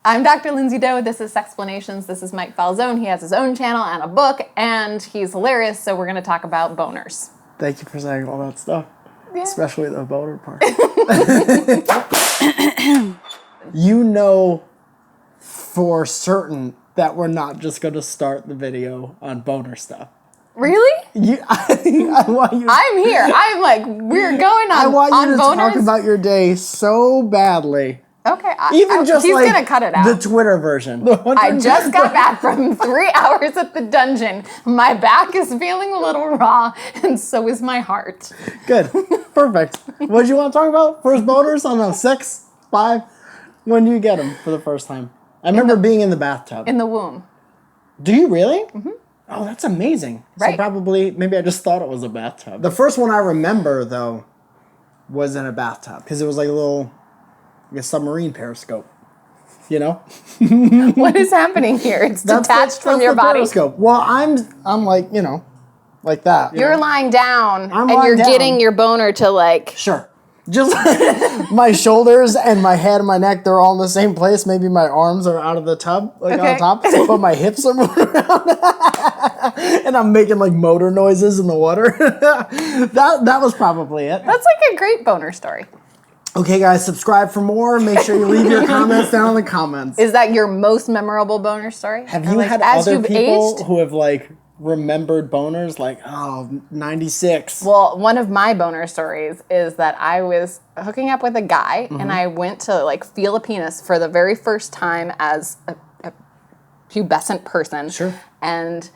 I'm Dr. Lindsey Doe. This is Sexplanations. This is Mike Falzone. He has his own channel and a book, and he's hilarious, so we're going to talk about boners. Thank you for saying all that stuff, especially the boner part. You know for certain that we're not just going to start the video on boner stuff. Really? I want you. I'm here. I'm like, we're going on. I want you to boners? talk about your day so badly. Okay, He's like, gonna cut it out. The Twitter version. I just got back from 3 hours at the dungeon. My back is feeling a little raw, and so is my heart. Good, perfect. What did you want to talk about? First boners on a 6, 5. When do you get them for the first time? I remember being in the bathtub. In the womb. Do you really? Mm-hmm. Oh, that's amazing. Right. So probably, maybe I just thought it was a bathtub. The first one I remember though was in a bathtub because it was like a submarine periscope, you know? What is happening here? It's detached from your body. Periscope. Well, I'm like, you know, like that. You're lying down I'm and lying you're down. getting your boner to like... Sure. Just my shoulders and my head and my neck, they're all in the same place. Maybe my arms are out of the tub, like on top, but my hips are moving around. And I'm making like motor noises in the water. That was probably it. That's like a great boner story. Okay, guys, subscribe for more. Make sure you leave your comments down in the comments. Is that your most memorable boner story? Have you had other people who have like remembered boners like, oh, 96? Well, one of my boner stories is that I was hooking up with a guy and I went to like feel a penis for the very first time as a pubescent person. Sure. And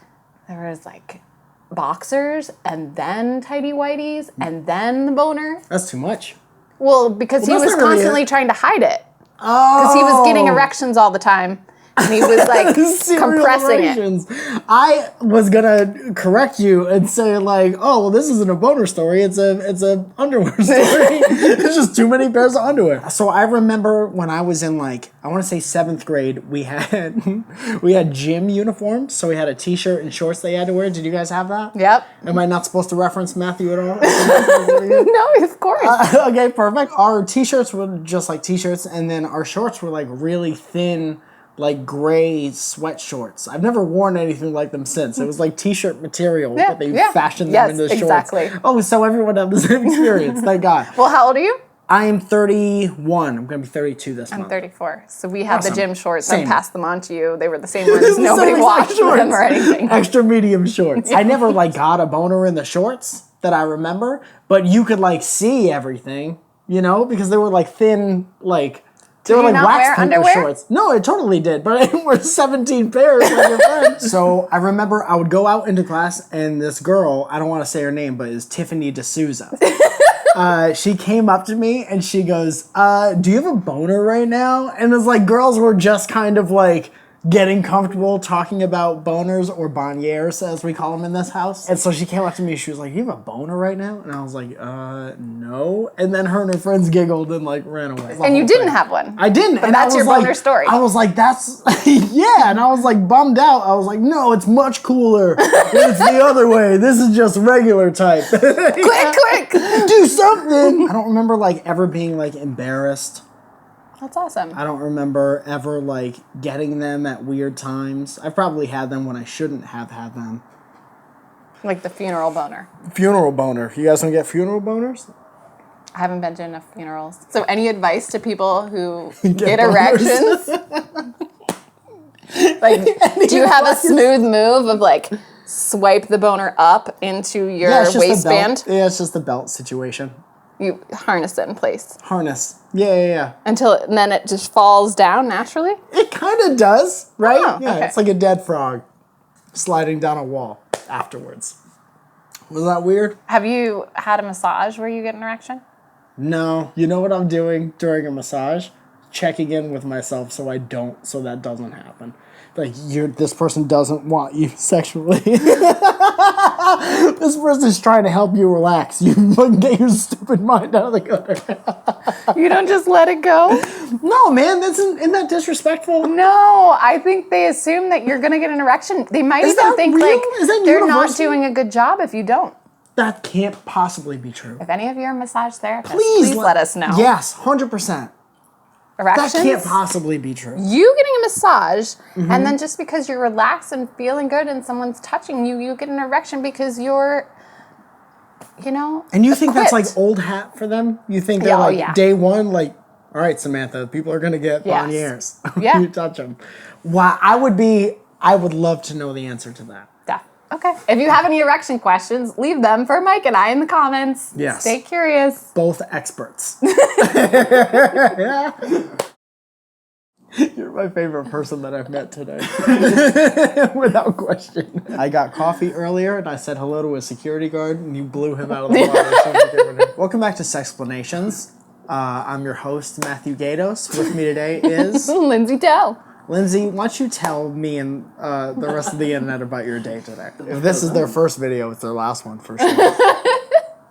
there was like boxers and then tighty whities and then the boner. That's too much. Well, because he was constantly trying to hide it. Oh. Because he was getting erections all the time. And he was like compressing erections. I was gonna correct you and say like, oh, well, this isn't a boner story. It's a underwear story. It's just too many pairs of underwear. So I remember when I was in like, I want to say 7th grade, we had gym uniforms. So we had a t-shirt and shorts they had to wear. Did you guys have that? Yep. Am I not supposed to reference Matthew at all? No, of course. Okay, perfect. Our t-shirts were just like t-shirts, and then our shorts were like really thin, like gray sweat shorts. I've never worn anything like them since. It was like t-shirt material, but they fashioned them into shorts. Exactly. Oh, so everyone had the same experience. Thank God. Well, how old are you? I am 31. I'm going to be 32 this month. I'm 34. So we had the gym shorts. Same. I passed them on to you. They were the same ones. Nobody washed them or anything. Extra medium shorts. I never like got a boner in the shorts that I remember, but you could like see everything, you know, because they were like thin, like... They were like wax paper shorts. No, I totally did, but I didn't wear 17 pairs like your friends. So I remember I would go out into class, and this girl, I don't want to say her name, but it's Tiffany D'Souza. She came up to me and she goes, do you have a boner right now? And it's like girls were just kind of like getting comfortable talking about boners or bonnieres, as we call them in this house. And so she came up to me, she was like, you have a boner right now? And I was like, no. And then her and her friends giggled and like ran away. And you didn't have one. I didn't. But and that's your boner story. I was like, that's, yeah. And I was like bummed out. I was like, no, it's much cooler when it's the other way. This is just regular type. Quick. Do something. I don't remember like ever being like embarrassed. That's awesome. I don't remember ever like getting them at weird times. I've probably had them when I shouldn't have had them. Like the funeral boner. Funeral boner. You guys don't get funeral boners? I haven't been to enough funerals. So any advice to people who get erections? Like, do you have a smooth move of like swipe the boner up into your waistband? Yeah, it's just the belt situation. You harness it in place. Harness. Yeah. And then it just falls down naturally? It kind of does, right? Oh, yeah, okay. It's like a dead frog sliding down a wall afterwards. Was that weird? Have you had a massage where you get an erection? No. You know what I'm doing during a massage? Checking in with myself so that doesn't happen. Like, this person doesn't want you sexually. This person's trying to help you relax. You fucking get your stupid mind out of the gutter. You don't just let it go? No, man, isn't that disrespectful? No, I think they assume that you're going to get an erection. They might even think like they're not doing a good job if you don't. That can't possibly be true. If any of you are massage therapists, please let us know. Yes, 100%. erections. That can't possibly be true. You getting a massage, and then just because you're relaxed and feeling good and someone's touching you, you get an erection because you're, And you think that's like old hat for them? You think they're day one, like, all right, Samantha, people are going to get bonnieres. Yeah. You touch them. Wow, I would love to know the answer to that. Okay. If you have any erection questions, leave them for Mike and I in the comments. Yes. Stay curious. Both experts. You're my favorite person that I've met today. Without question. I got coffee earlier and I said hello to a security guard and you blew him out of the water. Welcome back to Sexplanations. I'm your host, Matthew Gaydos. With me today is... Lindsey Doe. Lindsey, why don't you tell me and the rest of the internet about your day today? If this is their first video, it's their last one for sure.